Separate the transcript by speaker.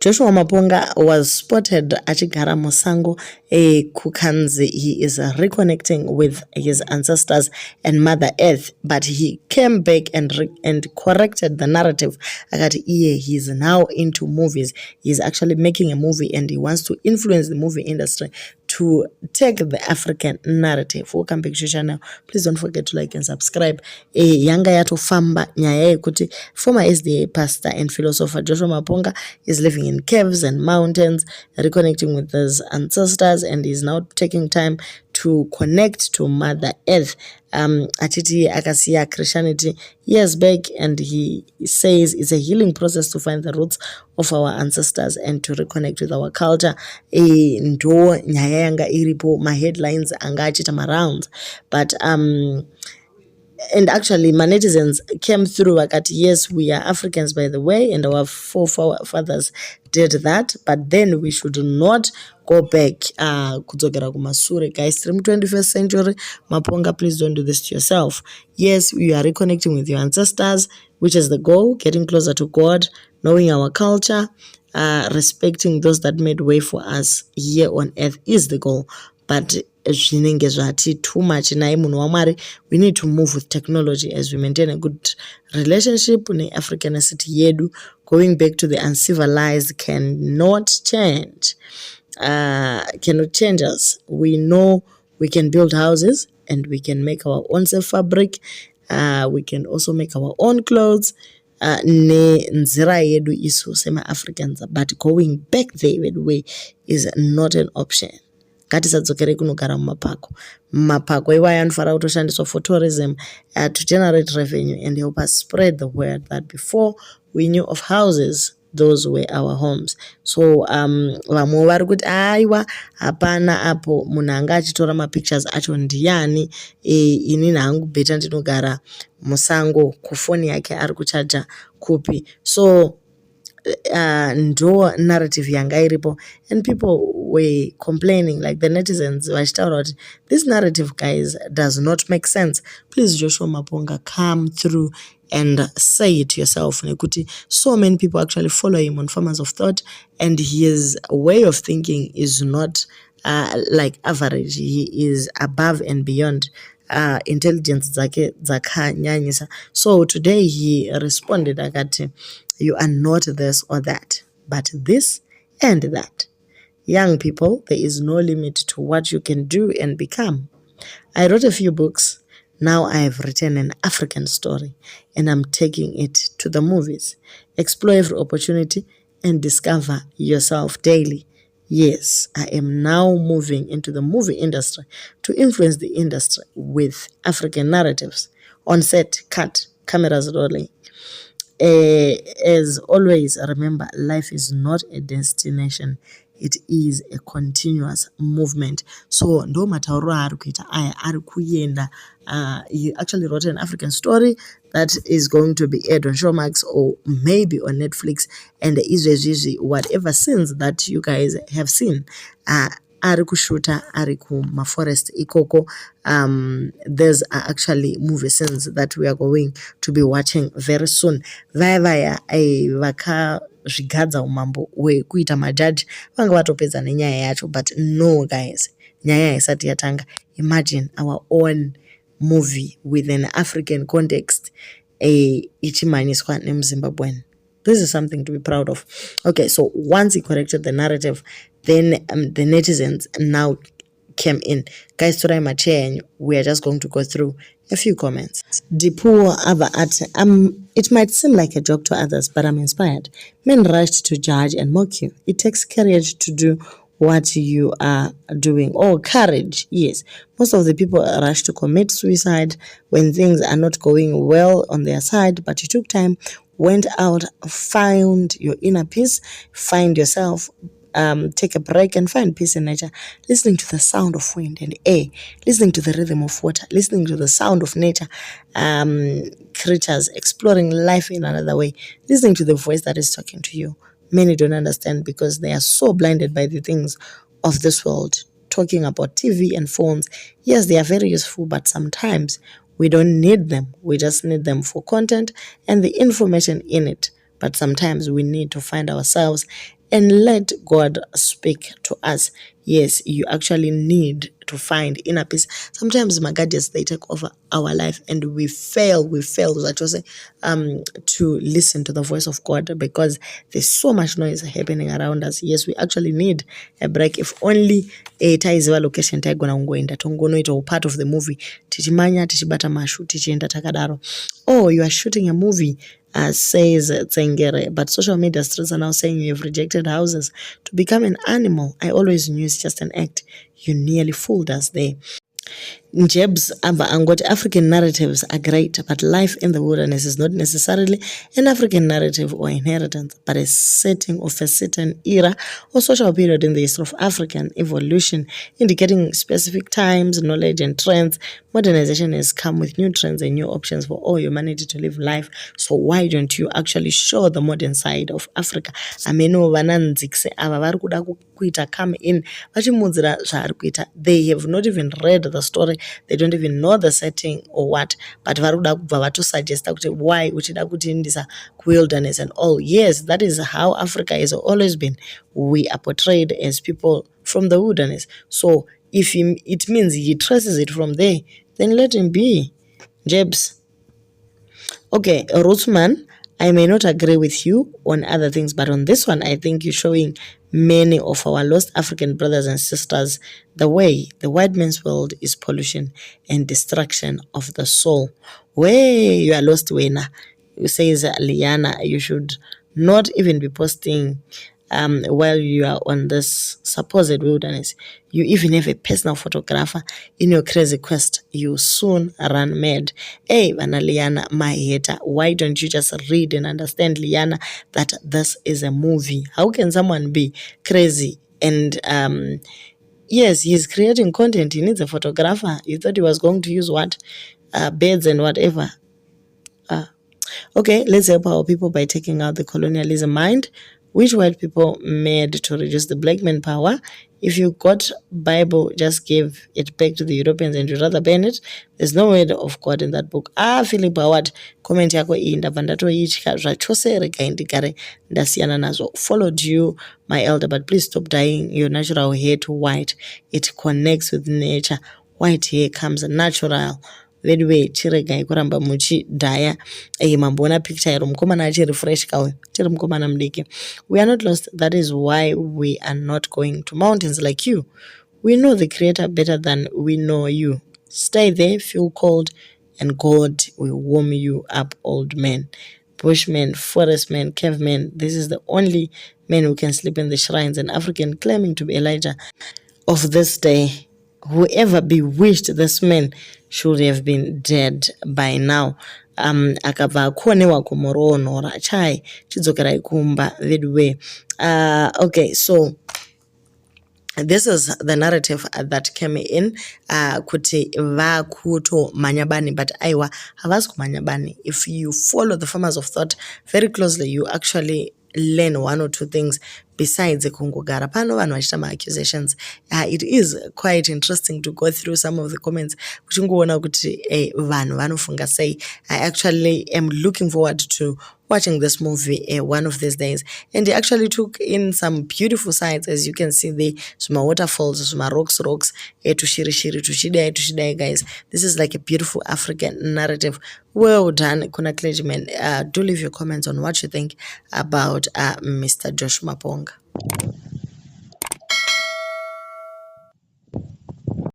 Speaker 1: Joshua Maponga was spotted achigara musango kukanzi. He is reconnecting with his ancestors and Mother Earth, but he came back and corrected the narrative. He is now into movies. He is actually making a movie and he wants to influence the movie industry to take the African narrative. Welcome back to channel. Please don't forget to like and subscribe. Yanga yato famba nyaya kuti former SDA pastor and philosopher Joshua Maponga is living in caves and mountains, reconnecting with his ancestors, and is now taking time to connect to Mother Earth. Achiti akasiya Christianity years back, and he says it's a healing process to find the roots of our ancestors and to reconnect with our culture. Ndo nyaya yanga iripo, my headlines anga achita marounds, but and actually my netizens came through akati, yes, we are Africans by the way, and our forefathers did that, but then we should not go back kudzokera kumasure. Guys, tiri 21st century. Maponga, please don't do this to yourself. Yes, you are reconnecting with your ancestors, which is the goal, getting closer to God, knowing our culture, respecting those that made way for us here on earth is the goal. But zvinenge zvati too much naye munhu waMwari, we need to move with technology as we maintain a good relationship ne-Africanity yedu. Going back to the uncivilized cannot change us. We know we can build houses and we can make our own self fabric. We can also make our own clothes. Nzira yedu isu sema Africans, but going back the way is not an option. Ngatisadzokere kunogara mumapako iwaya anofanira kutoshandiswa for tourism to generate revenue and help us spread the word that before we knew of houses, those were our homes. So vamwe vari kuti aiwa hapana apo munhu anga achitora mapictures acho ndiyani, inini hangu beta ndinogara musango kufoni yake ari kuchaja kupi. So ndo narrative yanga iripo, and people were complaining, like the netizens vachitaura kuti this narrative, guys, does not make sense. Please, Joshua Maponga, come through and say it to yourself. Nekuti so many people actually follow him on Farmers of Thought, and his way of thinking is not like average. He is above and beyond intelligence dzake dzakanyanyisa. So today he responded akati, you are not this or that, but this and that. Young people, there is no limit to what you can do and become. I wrote a few books. Now I have written an African story and I'm taking it to the movies. Explore every opportunity and discover yourself daily. Yes, I am now moving into the movie industry to influence the industry with African narratives. On set, cut, cameras rolling. As always, remember, life is not a destination. It is a continuous movement. So, ndo matauro ari kuita aya ari kuyenda. He actually wrote an African story that is going to be aired on Showmax or maybe on Netflix. And izvezvizvi, whatever scenes that you guys have seen, ari kushuta ari kumaforest ikoko. There's actually movie scenes that we are going to be watching very soon. Vaya vakazvigadza umambo hwekuita majaji vanga vatopedza nenyaya yacho, but no guys, nyaya haisati yatanga. Imagine our own movie with an African context ichimanyiswa nemuZimbabwean. This is something to be proud of. Okay, so once he corrected the narrative, then the netizens now came in. Guys, today my chair, we are just going to go through a few comments. Dipu Ava at it might seem like a joke to others, but I'm inspired. Men rushed to judge and mock you. It takes courage to do what you are doing. Oh, courage, yes. Most of the people rush to commit suicide when things are not going well on their side, but you took time, went out, found your inner peace, find yourself, take a break and find peace in nature, listening to the sound of wind and air, listening to the rhythm of water, listening to the sound of nature, creatures, exploring life in another way, listening to the voice that is talking to you. Many don't understand because they are so blinded by the things of this world. Talking about TV and phones, yes, they are very useful, but sometimes we don't need them. We just need them for content and the information in it. But sometimes we need to find ourselves and let God speak to us. Yes, you actually need to find inner peace. Sometimes gadgets, they take over our life and we fail that was to listen to the voice of God because there's so much noise happening around us. Yes, we actually need a break. If only taiziva location taigona kungoenda tongonoitawo part of the movie tichimanya tichibata mashu tichienda takadaro. Oh, you are shooting a movie, says Tsengere, but social media streets are now saying you have rejected houses to become an animal. I always knew it's just an act. You nearly fooled us there. Jebs Aba Angot, African narratives are great, but life in the wilderness is not necessarily an African narrative or inheritance, but a setting of a certain era or social period in the history of African evolution, indicating specific times, knowledge, and trends. Modernization has come with new trends and new options for all humanity to live life. So why don't you actually show the modern side of Africa? Ameno vananzikse ava vari kuda kuita come in vachimudzira zvaari kuita. They have not even read the story. They don't even know the setting or what, but vari kuda kubva vatosuggesta kuti why uchida kutiendesa wilderness and all. Yes, that is how Africa has always been. We are portrayed as people from the wilderness. So if it means he traces it from there, then let him be. Jebs. Okay, Ruthman, I may not agree with you on other things, but on this one, I think you're showing many of our lost African brothers and sisters the way. The white man's world is pollution and destruction of the soul. Where you are lost, Wena, says Liana, you should not even be posting while you are on this supposed wilderness. You even have a personal photographer in your crazy quest. You soon run mad. Hey, Vana Liana, my hater, why don't you just read and understand, Liana, that this is a movie? How can someone be crazy and yes, he's creating content. He needs a photographer. You thought he was going to use what? Beds and whatever. Okay, let's help our people by taking out the colonialism mind, which white people made to reduce the black man power. If you got Bible, just give it back to the Europeans and you rather ban it. There's no word of God in that book. Philip Howard, comment yako iyi ndabva ndatoitya zvachose regai ndigare ndasiyana nazvo. Followed you, my elder, but please stop dyeing your natural hair to white. It connects with nature. White hair comes natural. Vedwe chiregai kuramba muchidhaya mamboona picture yaro mukomana achirefresh kawe tiri mukomana mudiki. We are not lost. That is why we are not going to mountains like you. We know the creator better than we know you. Stay there, feel cold, and God will warm you up, old man. Bushmen, forestmen, cavemen, this is the only man who can sleep in the shrines, an African claiming to be Elijah of this day. Whoever bewitched this man should have been dead by now. Akabva akuonewa kumuroonhora chai chidzokerai kumba vedwe. Okay, so this is the narrative that came in kuti vakuto manyabani, but aiwa havasi kumanyabani. If you follow the farmers of thought very closely, you actually learn one or two things besides kungogara pano vanhu vachita accusations. It is quite interesting to go through some of the comments kuchingoona kuti vanhu vanofunga sei. I actually am looking forward to watching this movie one of these days, and he actually took in some beautiful sights, as you can see there, some waterfalls, some rocks tushiri tushidai guys. This is like a beautiful African narrative. Well done, Kuna Clergyman. Do leave your comments on what you think about Mr. Josh Maponga.